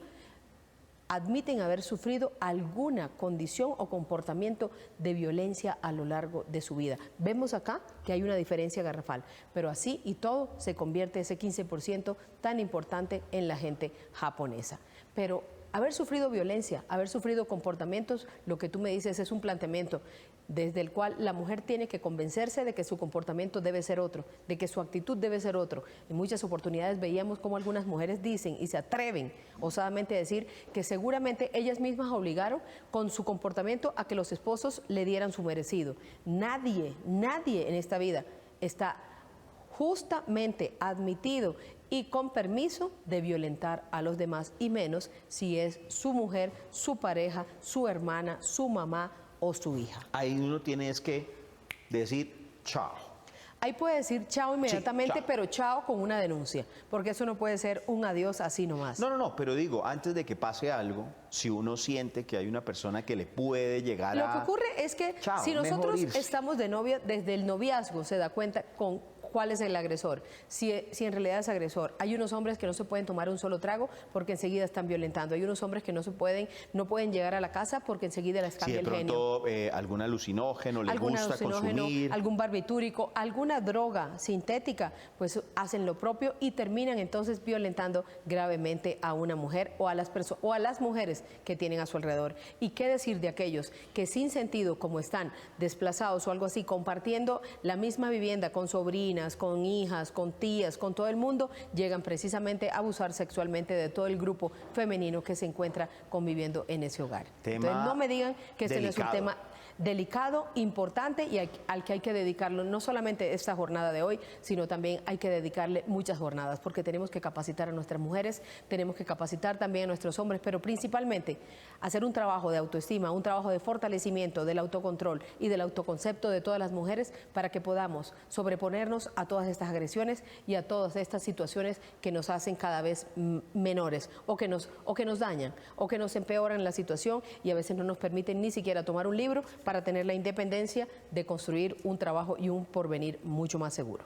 admiten haber sufrido alguna condición o comportamiento de violencia a lo largo de su vida. Vemos acá que hay una diferencia garrafal, pero así y todo se convierte ese 15% tan importante en la gente japonesa. Pero haber sufrido violencia, haber sufrido comportamientos, lo que tú me dices es un planteamiento desde el cual la mujer tiene que convencerse de que su comportamiento debe ser otro, de que su actitud debe ser otro. En muchas oportunidades veíamos cómo algunas mujeres dicen y se atreven osadamente a decir que seguramente ellas mismas obligaron con su comportamiento a que los esposos le dieran su merecido. Nadie en esta vida está justamente admitido y con permiso de violentar a los demás, y menos si es su mujer, su pareja, su hermana, su mamá o su hija. Ahí uno tiene que decir chao. Ahí puede decir chao inmediatamente, Sí, chao. pero chao con una denuncia, porque eso no puede ser un adiós así nomás. No, pero digo, antes de que pase algo, si uno siente que hay una persona que le puede llegar Lo que ocurre es que Chao, si nosotros mejor irse. estamos de novia, desde el noviazgo se da cuenta con cuál es el agresor, si en realidad es agresor. Hay unos hombres que no se pueden tomar un solo trago porque enseguida están violentando. Hay unos hombres que no pueden llegar a la casa porque enseguida les Si cambia de el genio. pronto algún alucinógeno le Algún gusta alucinógeno, consumir. algún barbitúrico, alguna droga sintética, pues hacen lo propio y terminan entonces violentando gravemente a una mujer o a las mujeres que tienen a su alrededor. ¿Y qué decir de aquellos que sin sentido, como están desplazados o algo así, compartiendo la misma vivienda con sobrinas, con hijas, con tías, con todo el mundo, llegan precisamente a abusar sexualmente de todo el grupo femenino que se encuentra conviviendo en ese hogar? Tema Entonces no me digan que este no es un delicado. tema delicado, importante y al que hay que dedicarlo no solamente esta jornada de hoy, sino también hay que dedicarle muchas jornadas, porque tenemos que capacitar a nuestras mujeres, tenemos que capacitar también a nuestros hombres, pero principalmente hacer un trabajo de autoestima, un trabajo de fortalecimiento del autocontrol y del autoconcepto de todas las mujeres para que podamos sobreponernos a todas estas agresiones y a todas estas situaciones que nos hacen cada vez menores o que nos dañan o que nos empeoran la situación y a veces no nos permiten ni siquiera tomar un libro para tener la independencia de construir un trabajo y un porvenir mucho más seguro.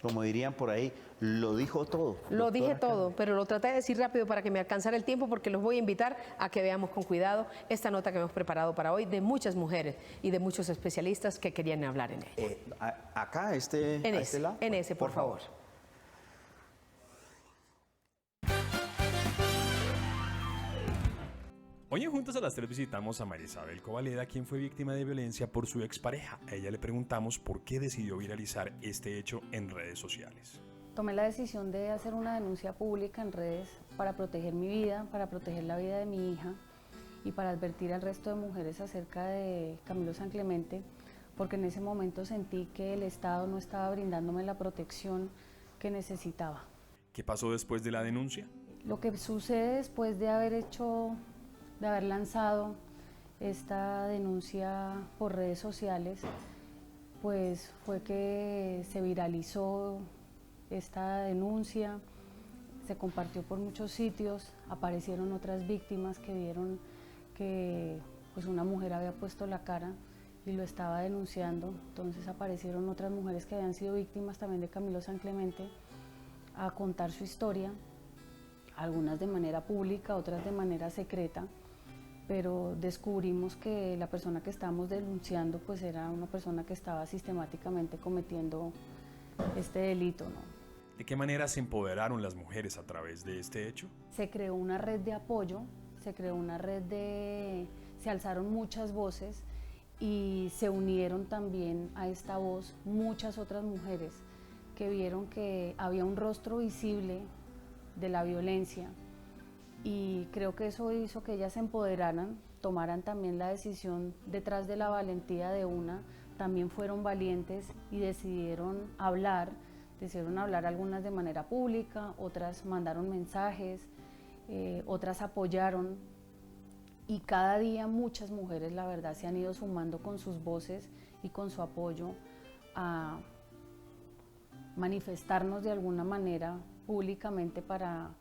Como dirían por ahí, lo dijo todo. Lo dije doctora todo, pero lo traté de decir rápido para que me alcanzara el tiempo, porque los voy a invitar a que veamos con cuidado esta nota que hemos preparado para hoy de muchas mujeres y de muchos especialistas que querían hablar en ella. Acá, a En este ese, lado. en ese, por favor. Hoy en Juntos a las 3 visitamos a María Isabel Covaleda, quien fue víctima de violencia por su expareja. A ella le preguntamos por qué decidió viralizar este hecho en redes sociales. Tomé la decisión de hacer una denuncia pública en redes para proteger mi vida, para proteger la vida de mi hija y para advertir al resto de mujeres acerca de Camilo San Clemente, porque en ese momento sentí que el Estado no estaba brindándome la protección que necesitaba. ¿Qué pasó después de la denuncia? Lo que sucede después de haber lanzado esta denuncia por redes sociales, pues fue que se viralizó esta denuncia, se compartió por muchos sitios, aparecieron otras víctimas que vieron que pues una mujer había puesto la cara y lo estaba denunciando. Entonces aparecieron otras mujeres que habían sido víctimas también de Camilo San Clemente a contar su historia, algunas de manera pública, otras de manera secreta, pero descubrimos que la persona que estábamos denunciando pues era una persona que estaba sistemáticamente cometiendo este delito, ¿no? ¿De qué manera se empoderaron las mujeres a través de este hecho? Se creó una red de apoyo, se alzaron muchas voces y se unieron también a esta voz muchas otras mujeres que vieron que había un rostro visible de la violencia, y creo que eso hizo que ellas se empoderaran, tomaran también la decisión detrás de la valentía de una, también fueron valientes y decidieron hablar algunas de manera pública, otras mandaron mensajes, otras apoyaron, y cada día muchas mujeres, la verdad, se han ido sumando con sus voces y con su apoyo a manifestarnos de alguna manera públicamente para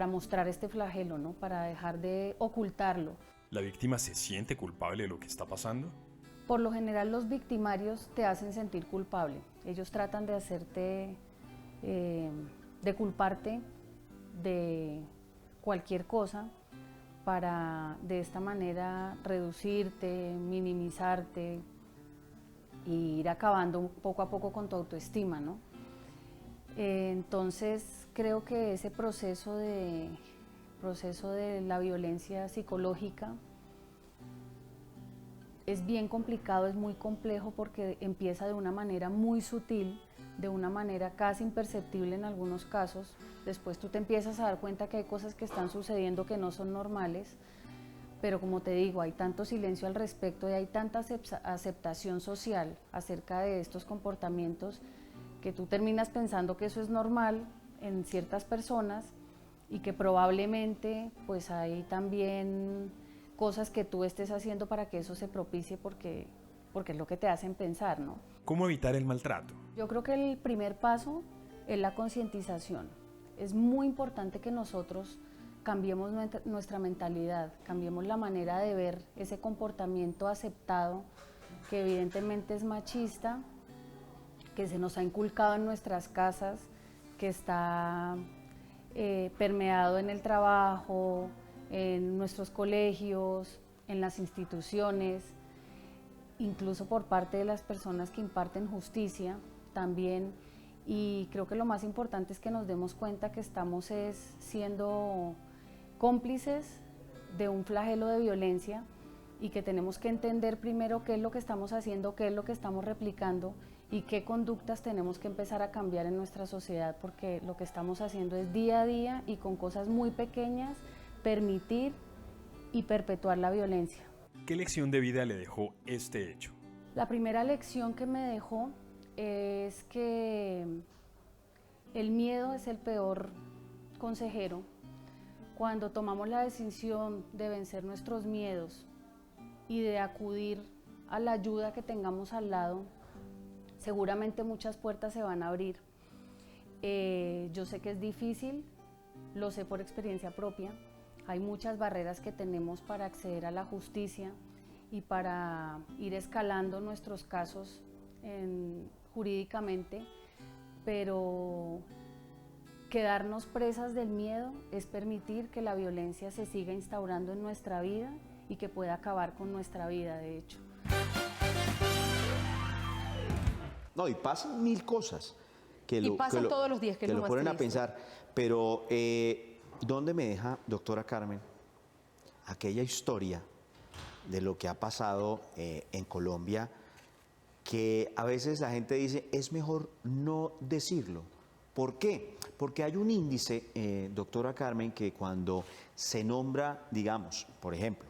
mostrar este flagelo, ¿no? Para dejar de ocultarlo. ¿La víctima se siente culpable de lo que está pasando? Por lo general los victimarios te hacen sentir culpable. Ellos tratan de hacerte, de culparte de cualquier cosa para de esta manera reducirte, minimizarte e ir acabando poco a poco con tu autoestima, ¿no? Entonces creo que ese proceso de la violencia psicológica es bien complicado, es muy complejo, porque empieza de una manera muy sutil, de una manera casi imperceptible en algunos casos. Después tú te empiezas a dar cuenta que hay cosas que están sucediendo que no son normales, pero como te digo, hay tanto silencio al respecto y hay tanta aceptación social acerca de estos comportamientos que tú terminas pensando que eso es normal en ciertas personas y que probablemente pues hay también cosas que tú estés haciendo para que eso se propicie, porque es lo que te hacen pensar, ¿no? ¿Cómo evitar el maltrato? Yo creo que el primer paso es la concientización. Es muy importante que nosotros cambiemos nuestra mentalidad, cambiemos la manera de ver ese comportamiento aceptado, que evidentemente es machista, que se nos ha inculcado en nuestras casas, que está permeado en el trabajo, en nuestros colegios, en las instituciones, incluso por parte de las personas que imparten justicia también. Y creo que lo más importante es que nos demos cuenta que estamos siendo cómplices de un flagelo de violencia, y que tenemos que entender primero qué es lo que estamos haciendo, qué es lo que estamos replicando y qué conductas tenemos que empezar a cambiar en nuestra sociedad, porque lo que estamos haciendo es día a día y con cosas muy pequeñas permitir y perpetuar la violencia. ¿Qué lección de vida le dejó este hecho? La primera lección que me dejó es que el miedo es el peor consejero. Cuando tomamos la decisión de vencer nuestros miedos y de acudir a la ayuda que tengamos al lado, seguramente muchas puertas se van a abrir. Yo sé que es difícil, lo sé por experiencia propia. Hay muchas barreras que tenemos para acceder a la justicia y para ir escalando nuestros casos jurídicamente, pero quedarnos presas del miedo es permitir que la violencia se siga instaurando en nuestra vida y que pueda acabar con nuestra vida, de hecho. No, y pasan mil cosas. Pasan todos los días, que lo más ponen a triste. pensar. Pero, ¿dónde me deja, doctora Carmen, aquella historia de lo que ha pasado en Colombia, que a veces la gente dice, es mejor no decirlo? ¿Por qué? Porque hay un índice, doctora Carmen, que cuando se nombra, digamos, por ejemplo,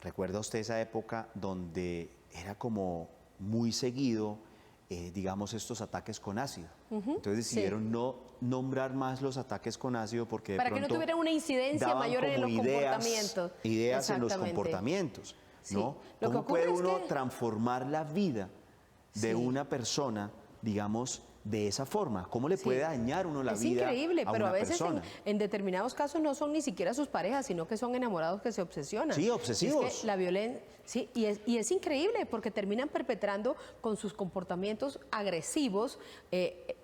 ¿recuerda usted esa época donde era como muy seguido, digamos, estos ataques con ácido? Entonces decidieron no nombrar más los ataques con ácido porque para que no tuviera una incidencia mayor en los comportamientos. Ideas en los comportamientos, ¿no? Sí. ¿Cómo puede uno transformar la vida de una persona, digamos, de esa forma? ¿Cómo le puede dañar uno la es vida increíble, a pero una a veces persona? en determinados casos no son ni siquiera sus parejas, sino que son enamorados que se obsesionan. Sí, obsesivos. Es que la violencia, sí, y es increíble porque terminan perpetrando con sus comportamientos agresivos,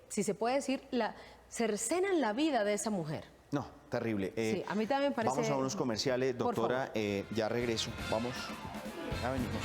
si se puede decir, cercenan la vida de esa mujer. No, terrible. Sí, a mí también me parece... Vamos a unos comerciales, Por doctora, ya regreso. Vamos, ya venimos.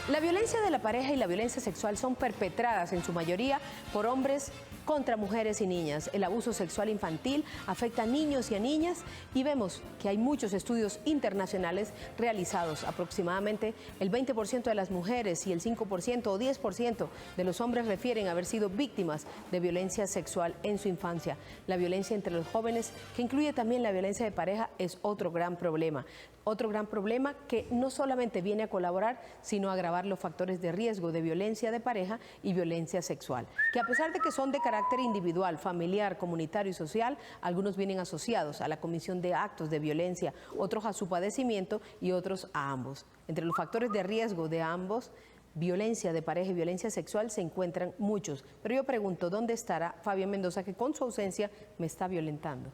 La violencia de la pareja y la violencia sexual son perpetradas en su mayoría por hombres contra mujeres y niñas. El abuso sexual infantil afecta a niños y a niñas y vemos que hay muchos estudios internacionales realizados. Aproximadamente el 20% de las mujeres y el 5% o 10% de los hombres refieren haber sido víctimas de violencia sexual en su infancia. La violencia entre los jóvenes, que incluye también la violencia de pareja, es otro gran problema. Otro gran problema que no solamente viene a colaborar, sino a agravar los factores de riesgo de violencia de pareja y violencia sexual, que a pesar de que son de carácter individual, familiar, comunitario y social, algunos vienen asociados a la comisión de actos de violencia, otros a su padecimiento y otros a ambos. Entre los factores de riesgo de ambos, violencia de pareja y violencia sexual, se encuentran muchos. Pero yo pregunto, ¿dónde estará Fabián Mendoza, que con su ausencia me está violentando?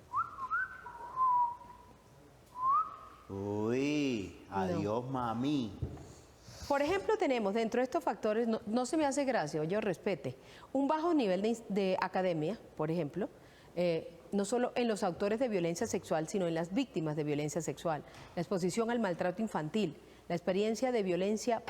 Uy, adiós, mami. Por ejemplo, tenemos dentro de estos factores, no se me hace gracia, yo respete, un bajo nivel de academia, por ejemplo, no solo en los autores de violencia sexual, sino en las víctimas de violencia sexual, la exposición al maltrato infantil, la experiencia de violencia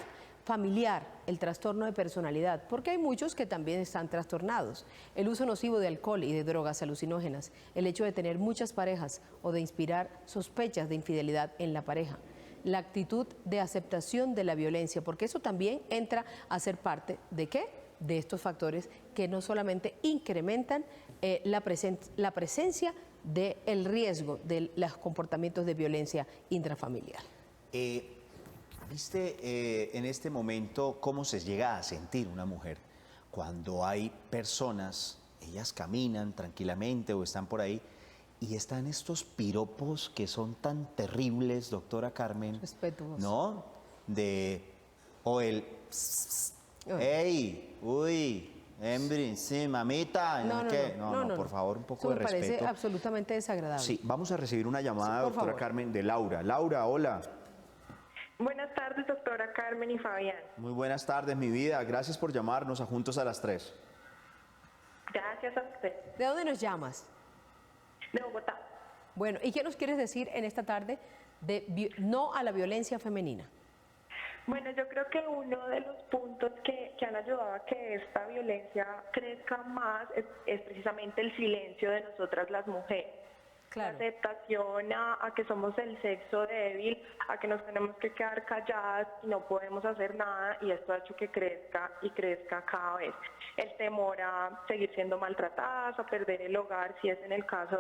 familiar, el trastorno de personalidad, porque hay muchos que también están trastornados, el uso nocivo de alcohol y de drogas alucinógenas, el hecho de tener muchas parejas o de inspirar sospechas de infidelidad en la pareja, la actitud de aceptación de la violencia, porque eso también entra a ser parte ¿de qué? De estos factores que no solamente incrementan la presencia del riesgo de los comportamientos de violencia intrafamiliar. ¿Viste en este momento cómo se llega a sentir una mujer cuando hay personas, ellas caminan tranquilamente o están por ahí y están estos piropos que son tan terribles, doctora Carmen? Respetuosos. ¿No? O el... ¡Ey! ¡Uy! Embrin, sí, mamita. No, por favor, un poco de respeto. Me parece absolutamente desagradable. Sí, vamos a recibir una llamada, Sí, por doctora favor. Carmen, de Laura. Laura, hola. Buenas tardes, doctora Carmen y Fabián. Muy buenas tardes, mi vida. Gracias por llamarnos a Juntos a las 3. Gracias a usted. ¿De dónde nos llamas? De Bogotá. Bueno, ¿y qué nos quieres decir en esta tarde de no a la violencia femenina? Bueno, yo creo que uno de los puntos que han ayudado a que esta violencia crezca más es precisamente el silencio de nosotras las mujeres. Claro. La aceptación a que somos el sexo débil, a que nos tenemos que quedar calladas y no podemos hacer nada, y esto ha hecho que crezca y crezca cada vez. El temor a seguir siendo maltratadas, a perder el hogar si es en el caso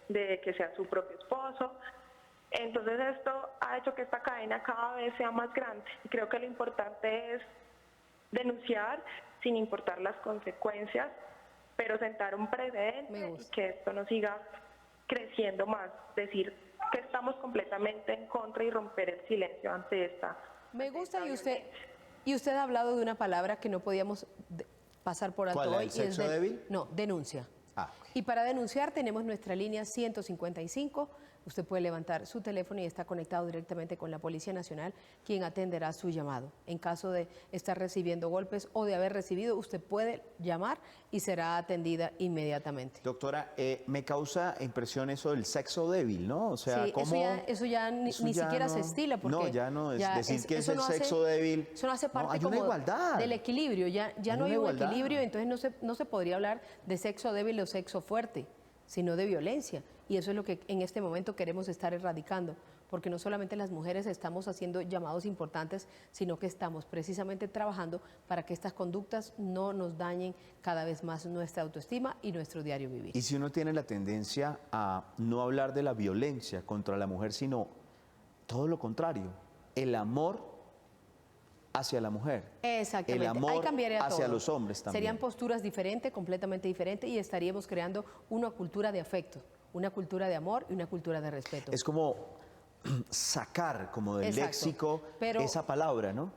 de que sea su propio esposo. Entonces esto ha hecho que esta cadena cada vez sea más grande, y creo que lo importante es denunciar sin importar las consecuencias, pero sentar un precedente y que esto no siga creciendo más, decir que estamos completamente en contra y romper el silencio ante esta. Me gusta, y usted ha hablado de una palabra que no podíamos pasar por alto ¿Cuál, hoy. el sexo débil? No, denuncia. Ah, Y para denunciar tenemos nuestra línea 155. Usted puede levantar su teléfono y está conectado directamente con la Policía Nacional, quien atenderá su llamado. En caso de estar recibiendo golpes o de haber recibido, usted puede llamar y será atendida inmediatamente. doctora, me causa impresión eso del sexo débil, ¿no? O sea, Sí, ¿cómo...? eso ya ni siquiera se estila. Porque No, ya no, es decir que es eso el no sexo débil. Eso no hace parte hay como una igualdad. del equilibrio, ya no hay un igualdad. equilibrio, entonces no se podría hablar de sexo débil o sexo fuerte, sino de violencia. Y eso es lo que en este momento queremos estar erradicando, porque no solamente las mujeres estamos haciendo llamados importantes, sino que estamos precisamente trabajando para que estas conductas no nos dañen cada vez más nuestra autoestima y nuestro diario vivir. Y si uno tiene la tendencia a no hablar de la violencia contra la mujer, sino todo lo contrario, el amor hacia la mujer. Exactamente, El amor ahí cambiaría hacia todo. los hombres también. Serían posturas diferentes, completamente diferentes, y estaríamos creando una cultura de afecto, una cultura de amor y una cultura de respeto. Es como sacar como del Exacto. léxico Pero- esa palabra, ¿no?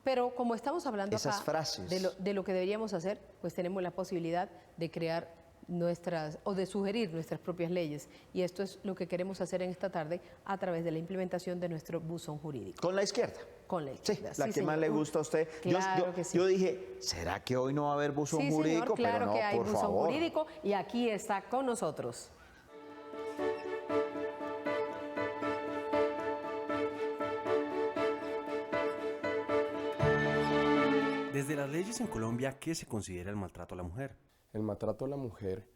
Pero como estamos hablando Esas acá frases. de lo que deberíamos hacer, pues tenemos la posibilidad de crear nuestras, o de sugerir nuestras propias leyes. Y esto es lo que queremos hacer en esta tarde a través de la implementación de nuestro buzón jurídico. Con la izquierda. Con la Sí, izquierda. la Sí, que más señor. le gusta a usted. Claro que sí. Yo dije, ¿será que hoy no va a haber buzón Sí, jurídico? señor, claro Pero no, que hay por buzón favor. jurídico y aquí está con nosotros. Desde las leyes en Colombia, ¿qué se considera el maltrato a la mujer? El maltrato a la mujer,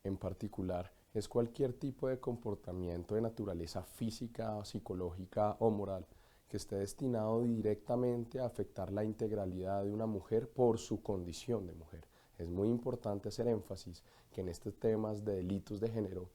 en particular, es cualquier tipo de comportamiento de naturaleza física, psicológica o moral que esté destinado directamente a afectar la integralidad de una mujer por su condición de mujer. Es muy importante hacer énfasis que en estos temas de delitos de género,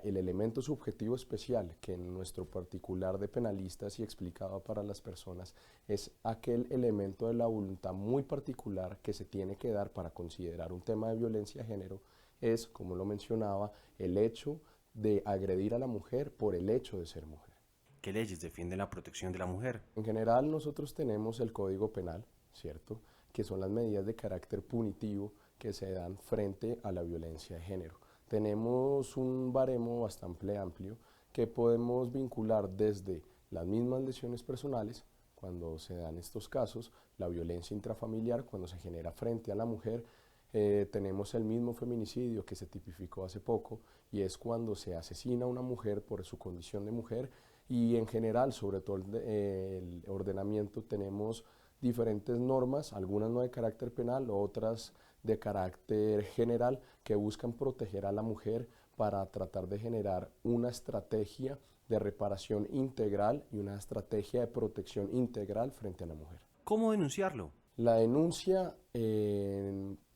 el elemento subjetivo especial que en nuestro particular de penalistas y explicado para las personas es aquel elemento de la voluntad muy particular que se tiene que dar para considerar un tema de violencia de género, es, como lo mencionaba, el hecho de agredir a la mujer por el hecho de ser mujer. ¿Qué leyes defienden la protección de la mujer? En general nosotros tenemos el Código Penal, ¿cierto?, que son las medidas de carácter punitivo que se dan frente a la violencia de género. Tenemos un baremo bastante amplio que podemos vincular desde las mismas lesiones personales, cuando se dan estos casos, la violencia intrafamiliar, cuando se genera frente a la mujer, tenemos el mismo feminicidio que se tipificó hace poco, y es cuando se asesina a una mujer por su condición de mujer, y en general, sobre todo el ordenamiento, tenemos diferentes normas, algunas no de carácter penal, otras de carácter general, que buscan proteger a la mujer para tratar de generar una estrategia de reparación integral y una estrategia de protección integral frente a la mujer. ¿Cómo denunciarlo? La denuncia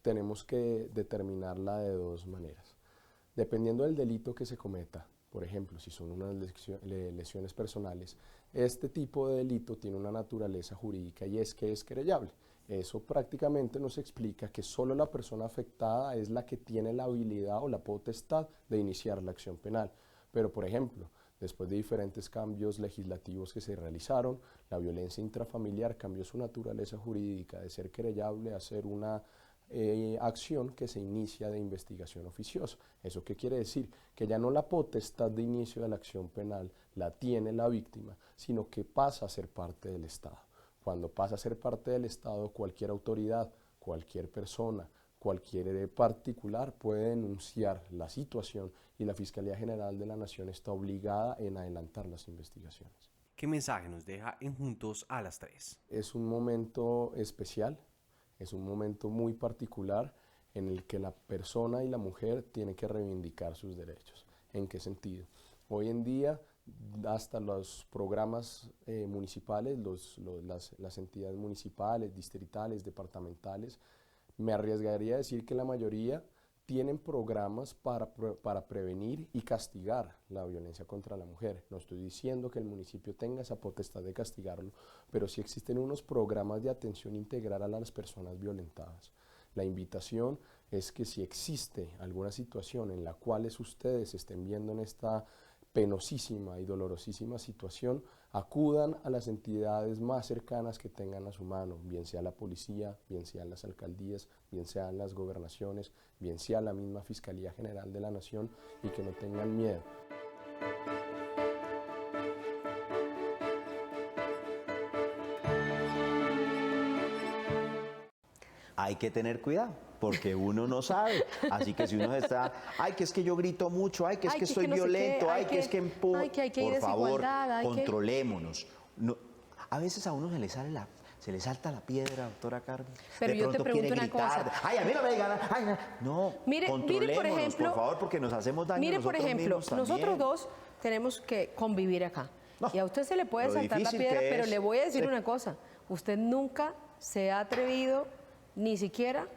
tenemos que determinarla de dos maneras. Dependiendo del delito que se cometa, por ejemplo, si son unas lesiones personales, este tipo de delito tiene una naturaleza jurídica y es que es querellable. Eso prácticamente nos explica que solo la persona afectada es la que tiene la habilidad o la potestad de iniciar la acción penal. Pero, por ejemplo, después de diferentes cambios legislativos que se realizaron, la violencia intrafamiliar cambió su naturaleza jurídica de ser querellable a ser una acción que se inicia de investigación oficiosa. ¿Eso qué quiere decir? Que ya no la potestad de inicio de la acción penal la tiene la víctima, sino que pasa a ser parte del Estado. Cuando pasa a ser parte del Estado, cualquier autoridad, cualquier persona, cualquier particular puede denunciar la situación y la Fiscalía General de la Nación está obligada en adelantar las investigaciones. ¿Qué mensaje nos deja en Juntos a las 3? Es un momento especial, es un momento muy particular en el que la persona y la mujer tienen que reivindicar sus derechos. ¿En qué sentido? Hoy en día, hasta los programas municipales, las entidades municipales, distritales, departamentales, me arriesgaría a decir que la mayoría tienen programas para prevenir y castigar la violencia contra la mujer. No estoy diciendo que el municipio tenga esa potestad de castigarlo, pero sí existen unos programas de atención integral a las personas violentadas. La invitación es que si existe alguna situación en la cual ustedes estén viendo en esta penosísima y dolorosísima situación, acudan a las entidades más cercanas que tengan a su mano, bien sea la policía, bien sean las alcaldías, bien sean las gobernaciones, bien sea la misma Fiscalía General de la Nación, y que no tengan miedo. Hay que tener cuidado, porque uno no sabe. Así que si uno está, ay, que es que yo grito mucho, ay, que es que estoy no sé violento, qué, ay, que es que empujo. ay, que hay que ir Por favor, desigualdad, hay que- controlémonos. No, a veces a uno se le salta la piedra, doctora Carmen. Pero De yo te pronto quiere pregunto una gritar, cosa. ay, a mí no me digan, ay, no, Mire, controlémonos, por ejemplo, por favor, porque nos hacemos daño Mire, por nosotros ejemplo, mismos también. nosotros dos tenemos que convivir acá. No, y a usted se le puede lo saltar la difícil piedra, que pero es. le voy a decir Sí. una cosa. Usted nunca se ha atrevido ni siquiera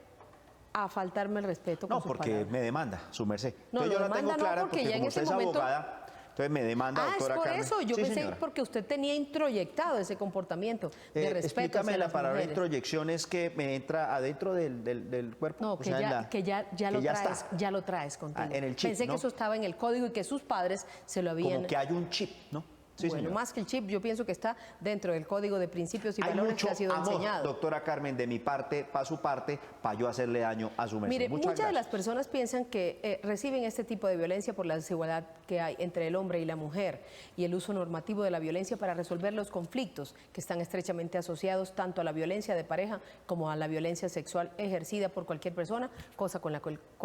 a faltarme el respeto con No, sus porque palabras. me demanda, su merced. No, Entonces lo yo la tengo demanda no, clara porque porque ya en como ese usted es momento- abogada, Entonces me demanda, doctora es por Carmen. eso. Yo Sí, pensé señora. porque usted tenía introyectado ese comportamiento de respeto Explícame hacia la las palabra mujeres. introyección, es que me entra adentro del cuerpo. No, o que, sea, ya lo traes contigo. En el chip, Pensé ¿no? que eso estaba en el código y que sus padres se lo habían... Como que hay un chip, ¿no? Sí, bueno, señora. más que el chip, yo pienso que está dentro del código de principios y Hay valores mucho que ha sido amor, enseñado. doctora Carmen, de mi parte, para su parte, para yo hacerle daño a su merced. Mire, muchas de gracias. las personas piensan que reciben este tipo de violencia por la desigualdad que hay entre el hombre y la mujer y el uso normativo de la violencia para resolver los conflictos que están estrechamente asociados tanto a la violencia de pareja como a la violencia sexual ejercida por cualquier persona, cosa con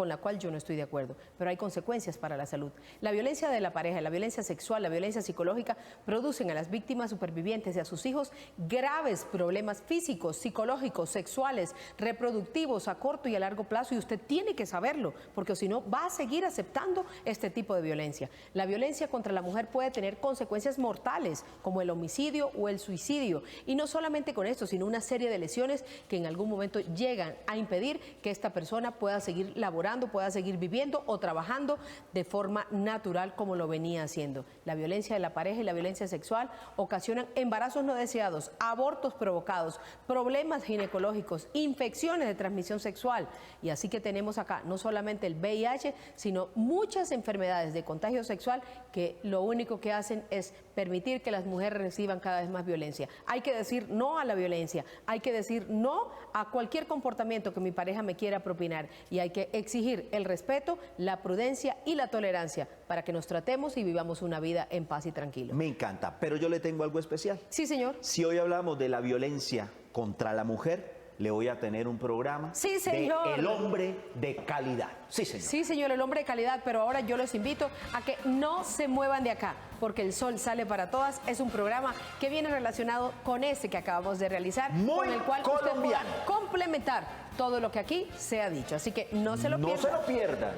la cual yo no estoy de acuerdo. Pero hay consecuencias para la salud. La violencia de la pareja, la violencia sexual, la violencia psicológica producen a las víctimas supervivientes y a sus hijos graves problemas físicos, psicológicos, sexuales, reproductivos a corto y a largo plazo, y usted tiene que saberlo, porque si no va a seguir aceptando este tipo de violencia. La violencia contra la mujer puede tener consecuencias mortales, como el homicidio o el suicidio, y no solamente con esto, sino una serie de lesiones que en algún momento llegan a impedir que esta persona pueda seguir laborando, pueda seguir viviendo o trabajando de forma natural como lo venía haciendo. La violencia de la pareja y la violencia sexual ocasionan embarazos no deseados, abortos provocados, problemas ginecológicos, infecciones de transmisión sexual. Y así que tenemos acá no solamente el VIH, sino muchas enfermedades de contagio sexual que lo único que hacen es permitir que las mujeres reciban cada vez más violencia. Hay que decir no a la violencia, hay que decir no a cualquier comportamiento que mi pareja me quiera propinar, y hay que exigir el respeto, la prudencia y la tolerancia para que nos tratemos y vivamos una vida en paz y tranquilo. Me encanta, pero yo le tengo algo especial. Sí, señor. Si hoy hablamos de la violencia contra la mujer, le voy a tener un programa Sí, señor. de El Hombre de Calidad. Sí, señor. Sí, señor, el hombre de calidad, pero ahora yo los invito a que no se muevan de acá, porque El Sol Sale para Todas es un programa que viene relacionado con ese que acabamos de realizar, Muy con el cual colombiano. usted pueda complementar todo lo que aquí se ha dicho. Así que no se lo pierdan. No se lo pierdan.